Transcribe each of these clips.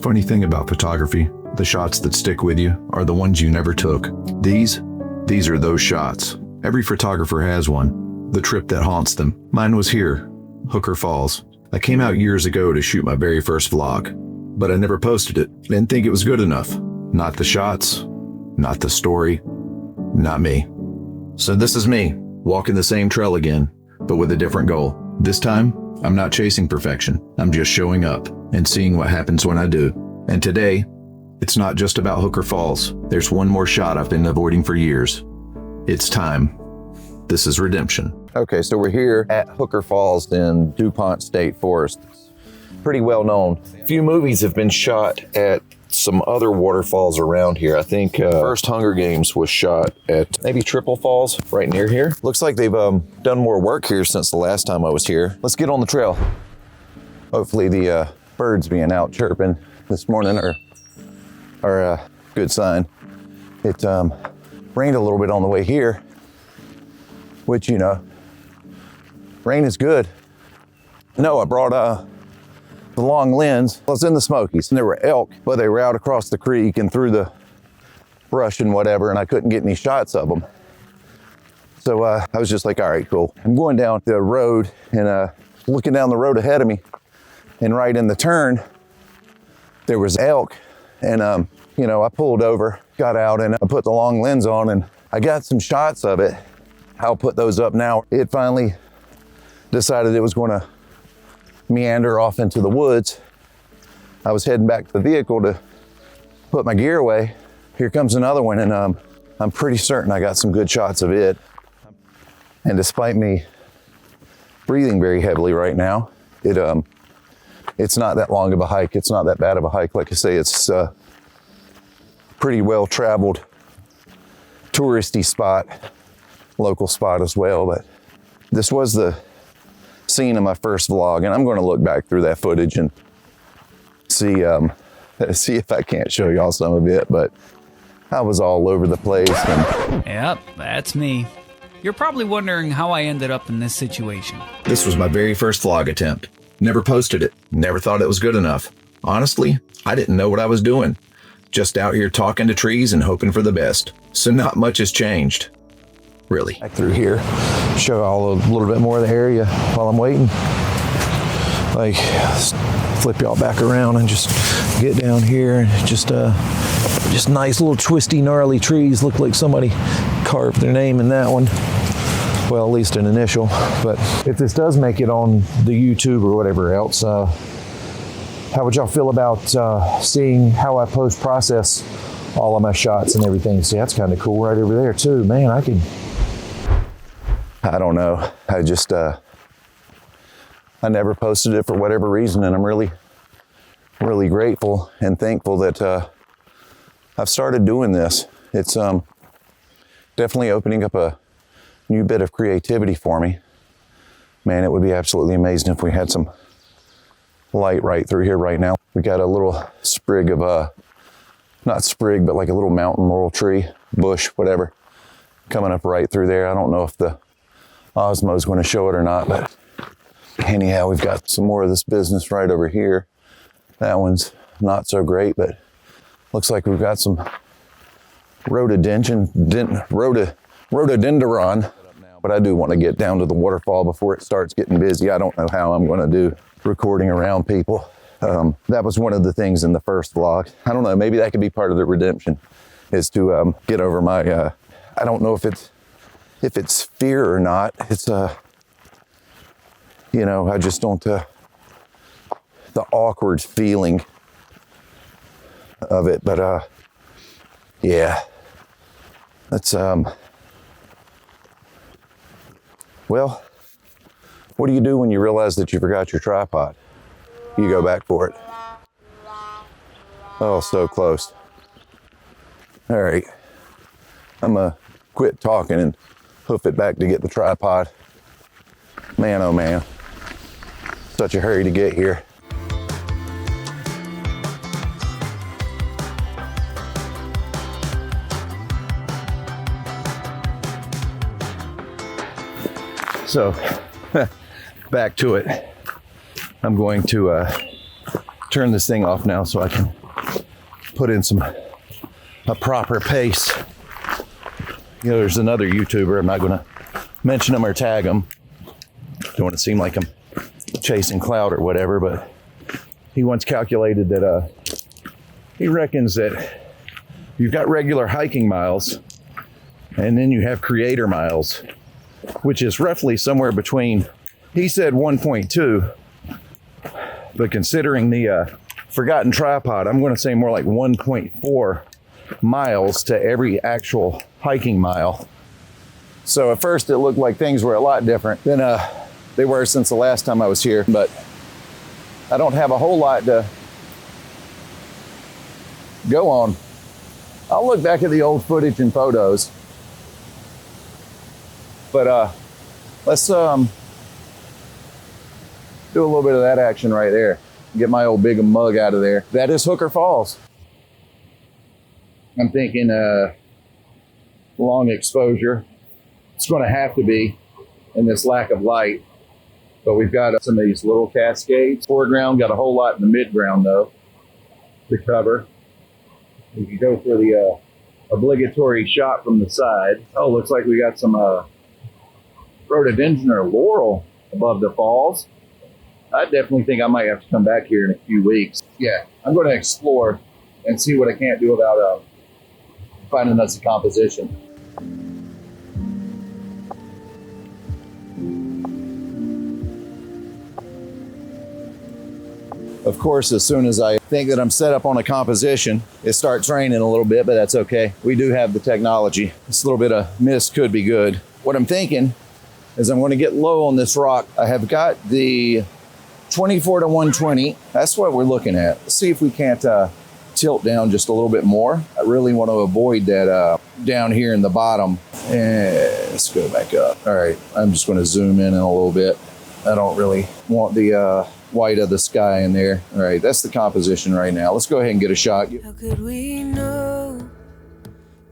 Funny thing about photography, the shots that stick with you are the ones you never took. These are those shots. Every photographer has one. The trip that haunts them. Mine was here, Hooker Falls. I came out years ago to shoot my very first vlog, but I never posted it. Didn't think it was good enough. Not the shots, not the story, not me. So this is me, walking the same trail again, but with a different goal. This time, I'm not chasing perfection. I'm just showing up and seeing what happens when I do. And today, it's not just about Hooker Falls. There's one more shot I've been avoiding for years. It's time. This is redemption. Okay, so we're here at Hooker Falls in DuPont State Forest. Pretty well known. A few movies have been shot at some other waterfalls around here. I think first Hunger Games was shot at maybe Triple Falls right near here. Looks like they've done more work here since the last time I was here. Let's get on the trail. Hopefully the birds being out chirping this morning are a good sign. It rained a little bit on the way here, which, you know, rain is good. No, I brought the long lens. I was in the Smokies and there were elk, but they were out across the creek and through the brush and whatever, and I couldn't get any shots of them. So I was just like, all right, cool. I'm going down the road and looking down the road ahead of me, and right in the turn, there was elk. And, you know, I pulled over, got out, and I put the long lens on, and I got some shots of it. I'll put those up now. It finally decided it was going to meander off into the woods. I was heading back to the vehicle to put my gear away. Here comes another one, and I'm pretty certain I got some good shots of it. And despite me breathing very heavily right now, it's not that long of a hike. It's not that bad of a hike. Like I say, it's a pretty well traveled touristy spot, local spot as well. But this was the scene of my first vlog, and I'm going to look back through that footage and see if I can't show y'all some of it. But I was all over the place. Yep, that's me. You're probably wondering how I ended up in this situation. This was my very first vlog attempt. Never posted it. Never thought it was good enough. Honestly, I didn't know what I was doing. Just out here talking to trees and hoping for the best. So not much has changed. Really. Back through here, show y'all a little bit more of the area while I'm waiting. Like, flip y'all back around and just get down here. Just nice little twisty, gnarly trees. Look like somebody carved their name in that one. Well, at least an initial. But if this does make it on the YouTube or whatever else, how would y'all feel about seeing how I post-process all of my shots and everything? See, that's kind of cool right over there too. Man, I don't know. I never posted it for whatever reason, and I'm really, really grateful and thankful that I've started doing this. It's definitely opening up a new bit of creativity for me. Man, it would be absolutely amazing if we had some light right through here right now. We got a little sprig of not sprig, but like a little mountain laurel tree, bush, whatever, coming up right through there. I don't know if the Osmo is going to show it or not, but anyhow, we've got some more of this business right over here. That one's not so great, but looks like we've got some rhododendron, but I do want to get down to the waterfall before it starts getting busy. I don't know how I'm going to do recording around people. That was one of the things in the first vlog. I don't know, maybe that could be part of the redemption, is to get over my, I don't know if it's fear or not. It's, you know, I just don't, the awkward feeling of it, but yeah, that's, well, what do you do when you realize that you forgot your tripod? You go back for it. Oh, so close. All right, I'm gonna quit talking and hoof it back to get the tripod. Man, oh man, such a hurry to get here. So, back to it. I'm going to turn this thing off now so I can put in a proper pace. You know, there's another YouTuber, I'm not gonna mention him or tag him. Don't want to seem like I'm chasing clout or whatever, but he once calculated that he reckons that you've got regular hiking miles and then you have creator miles, which is roughly somewhere between, he said 1.2, but considering the forgotten tripod, I'm going to say more like 1.4 miles to every actual hiking mile. So at first it looked like things were a lot different than they were since the last time I was here, but I don't have a whole lot to go on. I'll look back at the old footage and photos, but let's do a little bit of that action right there. Get my old big mug out of there. That is Hooker Falls. I'm thinking long exposure. It's going to have to be in this lack of light, but we've got some of these little cascades. Foreground, got a whole lot in the midground though to cover. We can go for the obligatory shot from the side. Oh, looks like we got some rhododendron or laurel above the falls. I definitely think I might have to come back here in a few weeks. Yeah, I'm going to explore and see what I can't do about finding us a composition. Of course, as soon as I think that I'm set up on a composition, it starts raining a little bit, but that's okay. We do have the technology. This little bit of mist could be good. What I'm thinking is I'm going to get low on this rock. I have got the 24 to 120. That's what we're looking at. Let's see if we can't tilt down just a little bit more. I really want to avoid that down here in the bottom. And let's go back up. All right, I'm just going to zoom in a little bit. I don't really want the white of the sky in there. All right, that's the composition right now. Let's go ahead and get a shot. How could we know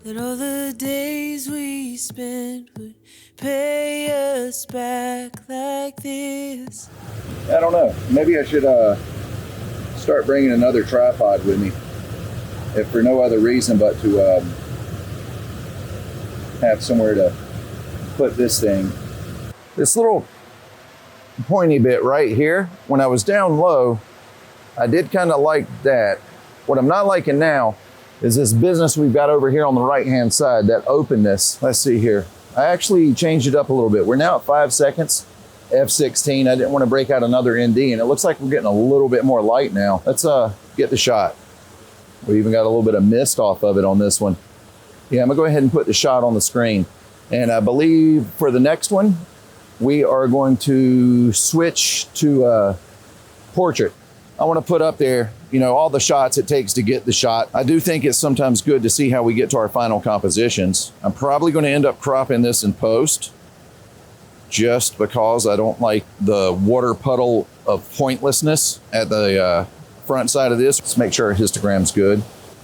that all the days we spent would pay us back like this? I don't know. Maybe I should start bringing another tripod with me, if for no other reason but to have somewhere to put this thing. This little pointy bit right here, when I was down low, I did kind of like that. What I'm not liking now is this business we've got over here on the right hand side, that openness. Let's see here. I actually changed it up a little bit. We're now at 5 seconds, F16. I didn't want to break out another ND, and it looks like we're getting a little bit more light now. Let's get the shot. We even got a little bit of mist off of it on this one. Yeah, I'm gonna go ahead and put the shot on the screen. And I believe for the next one, we are going to switch to portrait. I want to put up there, you know, all the shots it takes to get the shot. I do think it's sometimes good to see how we get to our final compositions. I'm probably going to end up cropping this in post just because I don't like the water puddle of pointlessness at the front side of this. Let's make sure our histogram's good.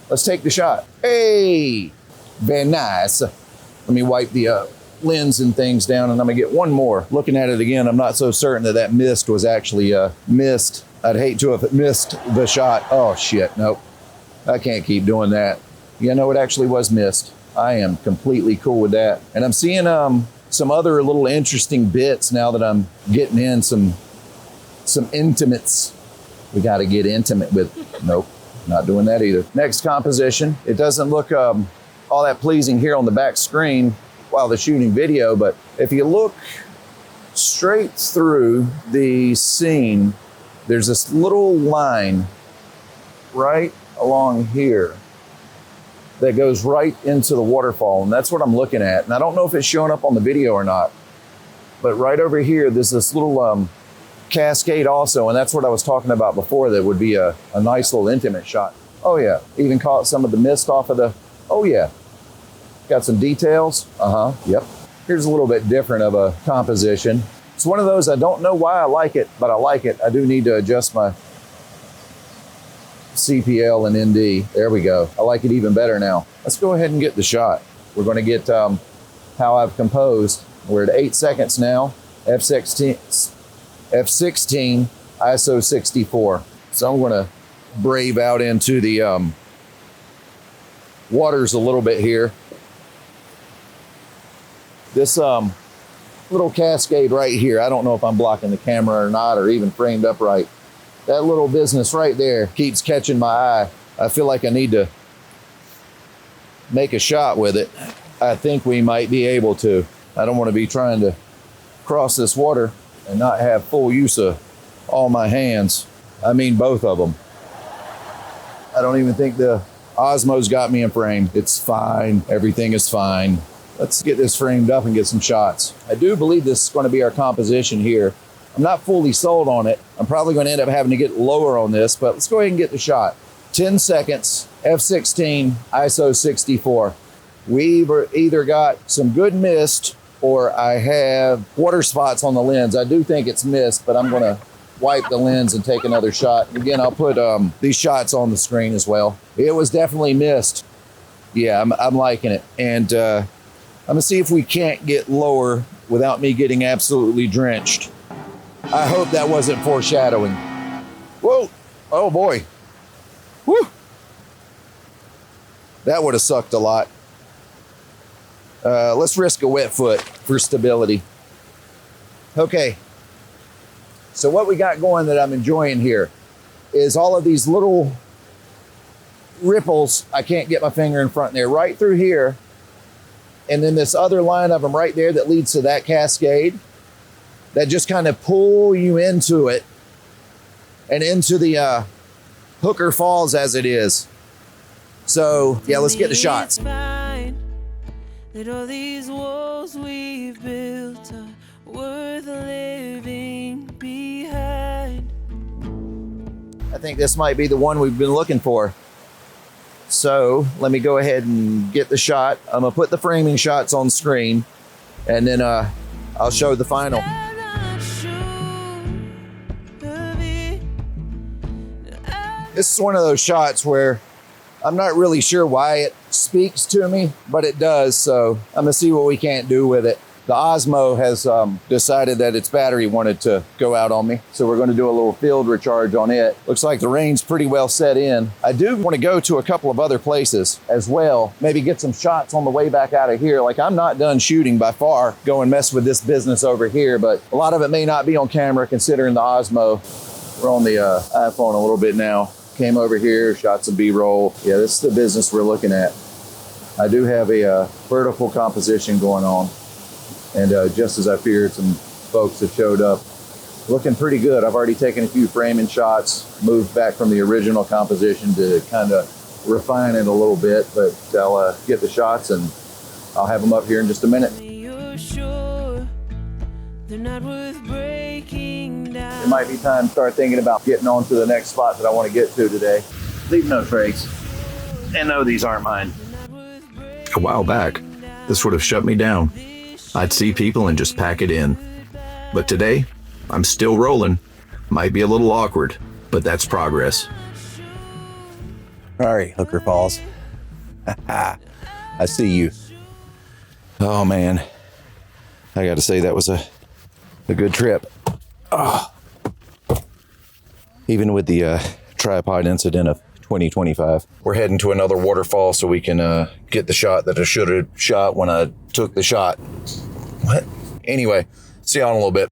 Let's take the shot. Hey, very nice. Let me wipe the lens and things down, and I'm gonna get one more. Looking at it again, I'm not so certain that that mist was actually mist. I'd hate to have missed the shot. Oh shit, nope. I can't keep doing that. Yeah, no, it actually was missed. I am completely cool with that. And I'm seeing some other little interesting bits now that I'm getting in some intimates. We got to get intimate with, nope, not doing that either. Next composition. It doesn't look all that pleasing here on the back screen while they're shooting video, but if you look straight through the scene, there's this little line right along here that goes right into the waterfall, and that's what I'm looking at. And I don't know if it's showing up on the video or not, but right over here, there's this little cascade also, and that's what I was talking about before. That would be a nice little intimate shot. Oh yeah, even caught some of the mist off of the, oh yeah. Got some details, yep. Here's a little bit different of a composition. It's one of those, I don't know why I like it, but I like it. I do need to adjust my CPL and ND. There we go. I like it even better now. Let's go ahead and get the shot. We're gonna get how I've composed. We're at 8 seconds now, F16, ISO 64. So I'm gonna brave out into the waters a little bit here. This little cascade right here, I don't know if I'm blocking the camera or not, or even framed up right. That little business right there keeps catching my eye. I feel like I need to make a shot with it. I think we might be able to. I don't want to be trying to cross this water and not have full use of all my hands. I mean, both of them. I don't even think the Osmo's got me in frame. It's fine. Everything is fine. Let's get this framed up and get some shots. I do believe this is going to be our composition here. I'm not fully sold on it. I'm probably going to end up having to get lower on this, but let's go ahead and get the shot. 10 seconds, f16, ISO 64. We've either got some good mist or I have water spots on the lens. I do think it's mist, but I'm going to wipe the lens and take another shot. Again, I'll put these shots on the screen as well. It was definitely mist. Yeah, I'm liking it. And I'm going to see if we can't get lower without me getting absolutely drenched. I hope that wasn't foreshadowing. Whoa. Oh, boy. Woo. That would have sucked a lot. Let's risk a wet foot for stability. Okay. So what we got going that I'm enjoying here is all of these little ripples. I can't get my finger in front there, right through here. And then this other line of them right there that leads to that cascade that just kind of pull you into it and into the Hooker Falls as it is. So yeah, let's get the shots. That all these walls we've built are worth living behind. I think this might be the one we've been looking for. So let me go ahead and get the shot. I'm gonna put the framing shots on screen and then I'll show the final. This is one of those shots where I'm not really sure why it speaks to me, but it does. So I'm gonna see what we can't do with it. The Osmo has decided that its battery wanted to go out on me. So we're gonna do a little field recharge on it. Looks like the rain's pretty well set in. I do wanna go to a couple of other places as well. Maybe get some shots on the way back out of here. Like I'm not done shooting by far. Go and mess with this business over here, but a lot of it may not be on camera considering the Osmo. We're on the iPhone a little bit now. Came over here, shot some B-roll. Yeah, this is the business we're looking at. I do have a vertical composition going on. And just as I feared, some folks have showed up. Looking pretty good. I've already taken a few framing shots, moved back from the original composition to kind of refine it a little bit, but I'll get the shots and I'll have them up here in just a minute. You're sure they're not worth breaking down. It might be time to start thinking about getting on to the next spot that I want to get to today. Leave no trace. And no, these aren't mine. A while back, this would have shut me down. I'd see people and just pack it in. But today, I'm still rolling. Might be a little awkward, but that's progress. All right, Hooker Falls. I see you. Oh man, I got to say that was a good trip. Oh. Even with the tripod incident of 2025. We're heading to another waterfall so we can get the shot that I should have shot when I took the shot. What? Anyway, see you on a little bit.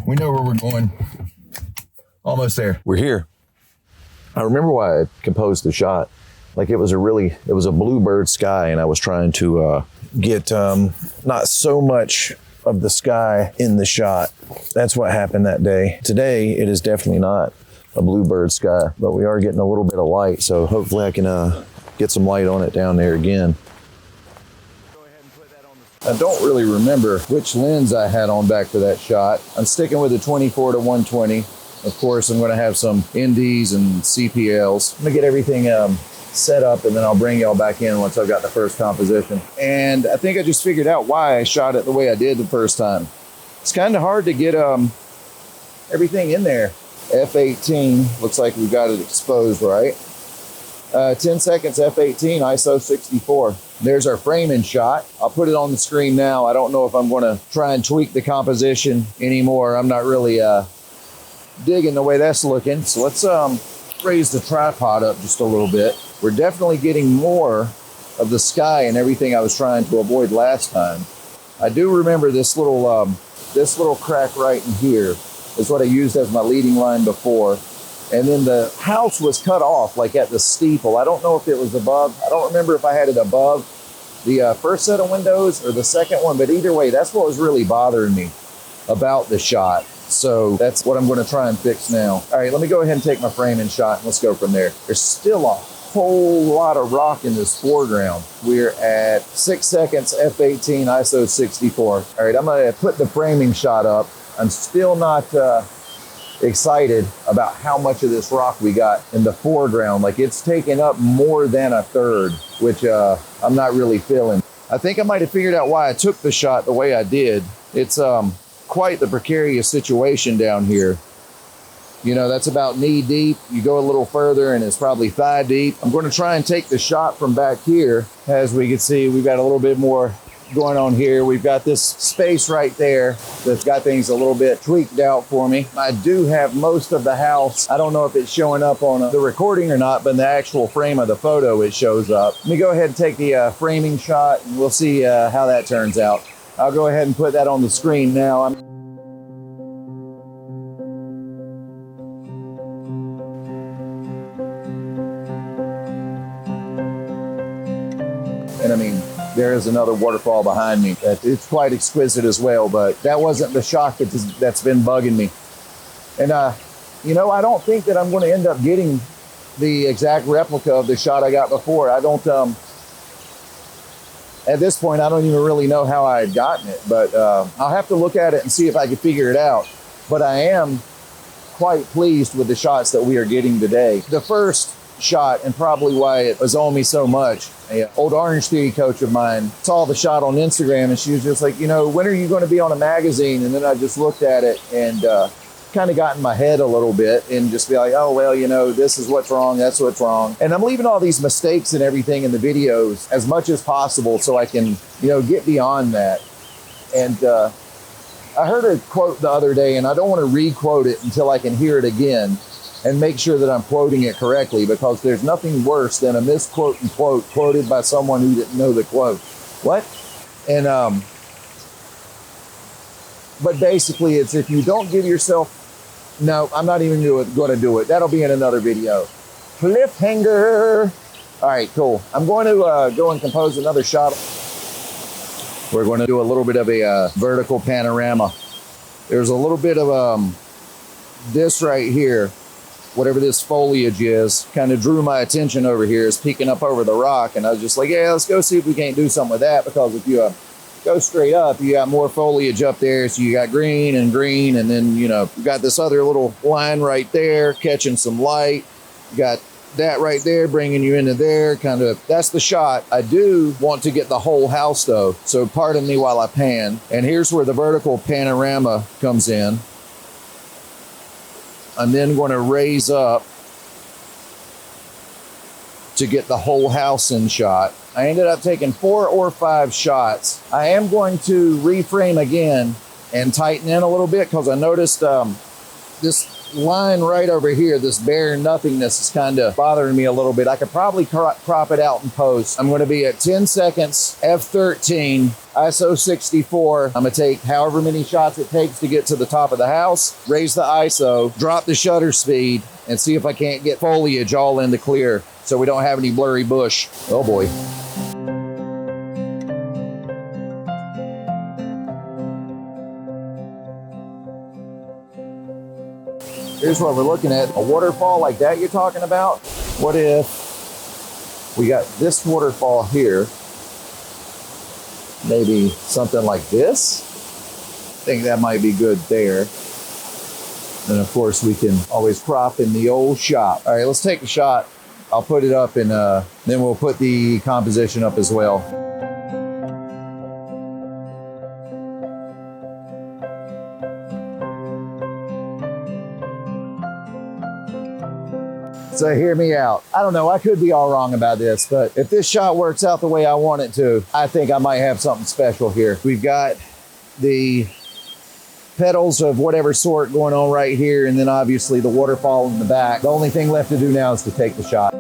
We know where we're going. Almost there. We're here. I remember why I composed the shot. Like it was a bluebird sky, and I was trying to get not so much of the sky in the shot. That's what happened that day. Today, it is definitely not a bluebird sky, but we are getting a little bit of light, so hopefully I can get some light on it down there again. I don't really remember which lens I had on back for that shot. I'm sticking with the 24 to 120. Of course, I'm going to have some NDs and CPLs. I'm going to get everything set up, and then I'll bring y'all back in once I've got the first composition. And I think I just figured out why I shot it the way I did the first time. It's kind of hard to get everything in there. F18, looks like we've got it exposed, right? 10 seconds, F18, ISO 64. There's our framing shot. I'll put it on the screen now. I don't know if I'm going to try and tweak the composition anymore. I'm not really digging the way that's looking. So let's raise the tripod up just a little bit. We're definitely getting more of the sky and everything I was trying to avoid last time. I do remember this little crack right in here is what I used as my leading line before. And then the house was cut off like at the steeple. I don't know if it was above. I don't remember if I had it above the first set of windows or the second one, but either way, that's what was really bothering me about the shot. So that's what I'm going to try and fix now. All right, let me go ahead and take my framing shot and let's go from there. There's still a whole lot of rock in this foreground. We're at 6 seconds, f18, ISO 64. All right, I'm going to put the framing shot up. I'm still not excited about how much of this rock we got in the foreground. Like, it's taken up more than a third, which I'm not really feeling. I think I might have figured out why I took the shot the way I did. It's quite the precarious situation down here. You know, that's about knee deep. You go a little further and it's probably thigh deep. I'm going to try and take the shot from back here. As we can see, we've got a little bit more going on here. We've got this space right there that's got things a little bit tweaked out for me. I do have most of the house. I don't know if it's showing up on the recording or not, but in the actual frame of the photo, it shows up. Let me go ahead and take the framing shot and we'll see how that turns out. I'll go ahead and put that on the screen now. And I mean, there is another waterfall behind me. It's quite exquisite as well, but that wasn't the shot that's been bugging me. And, you know, I don't think that I'm going to end up getting the exact replica of the shot I got before. I don't, at this point, I don't even really know how I had gotten it, but I'll have to look at it and see if I can figure it out. But I am quite pleased with the shots that we are getting today. The first shot, and probably why it was on me so much, an old Orange Theory coach of mine saw the shot on Instagram and she was just like, you know, when are you going to be on a magazine? And then I just looked at it and kind of got in my head a little bit and just be like, oh, well, you know, this is what's wrong, that's what's wrong. And I'm leaving all these mistakes and everything in the videos as much as possible so I can, you know, get beyond that. And I heard a quote the other day, and I don't want to re-quote it until I can hear it again and make sure that I'm quoting it correctly, because there's nothing worse than a misquote and quote quoted by someone who didn't know the quote. What? And, but basically it's, if you don't give yourself, no, I'm not even going to do it. That'll be in another video. Cliffhanger. All right, cool. I'm going to go and compose another shot. We're going to do a little bit of a vertical panorama. There's a little bit of this right here. Whatever this foliage is, kind of drew my attention over here. It's peeking up over the rock. And I was just like, yeah, let's go see if we can't do something with that. Because if you go straight up, you got more foliage up there. So you got green. And then, you know, you got this other little line right there catching some light. You got that right there bringing you into there. Kind of, that's the shot. I do want to get the whole house though. So pardon me while I pan. And here's where the vertical panorama comes in. I'm then going to raise up to get the whole house in shot. I ended up taking 4 or 5 shots. I am going to reframe again and tighten in a little bit because I noticed this line right over here, this bare nothingness, is kind of bothering me a little bit. I could probably crop it out in post. I'm going to be at 10 seconds, f13, ISO 64. I'm going to take however many shots it takes to get to the top of the house, raise the ISO, drop the shutter speed, and see if I can't get foliage all in the clear so we don't have any blurry bush. Oh boy. Here's what we're looking at. A waterfall like that you're talking about? What if we got this waterfall here? Maybe something like this? I think that might be good there. And of course we can always crop in the old shot. All right, let's take a shot. I'll put it up and then we'll put the composition up as well. So hear me out. I don't know, I could be all wrong about this, but if this shot works out the way I want it to, I think I might have something special here. We've got the petals of whatever sort going on right here, and then obviously the waterfall in the back. The only thing left to do now is to take the shot.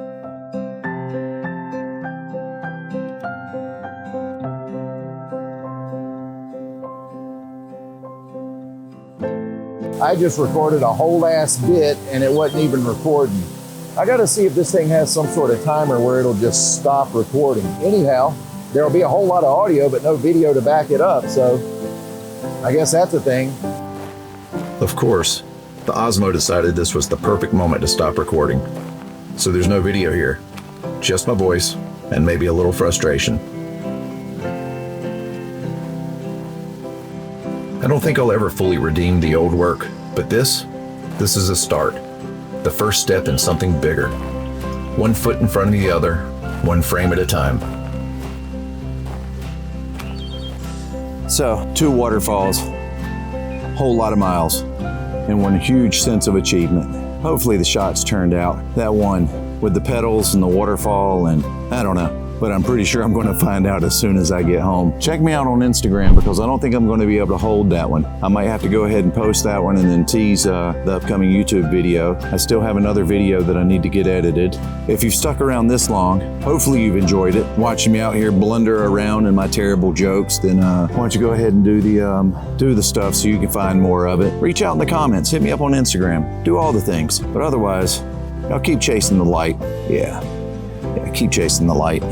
I just recorded a whole ass bit and it wasn't even recording. I gotta see if this thing has some sort of timer where it'll just stop recording. Anyhow, there'll be a whole lot of audio but no video to back it up, so I guess that's a thing. Of course, the Osmo decided this was the perfect moment to stop recording. So there's no video here, just my voice and maybe a little frustration. I don't think I'll ever fully redeem the old work, but this is a start. The first step in something bigger. One foot in front of the other, one frame at a time. So, 2 waterfalls, whole lot of miles, and one huge sense of achievement. Hopefully the shots turned out. That one with the petals and the waterfall, and I don't know, but I'm pretty sure I'm going to find out as soon as I get home. Check me out on Instagram because I don't think I'm going to be able to hold that one. I might have to go ahead and post that one and then tease the upcoming YouTube video. I still have another video that I need to get edited. If you've stuck around this long, hopefully you've enjoyed it. Watching me out here blunder around in my terrible jokes, then why don't you go ahead and do the stuff so you can find more of it. Reach out in the comments, hit me up on Instagram, do all the things. But otherwise, I'll keep chasing the light. Yeah, keep chasing the light.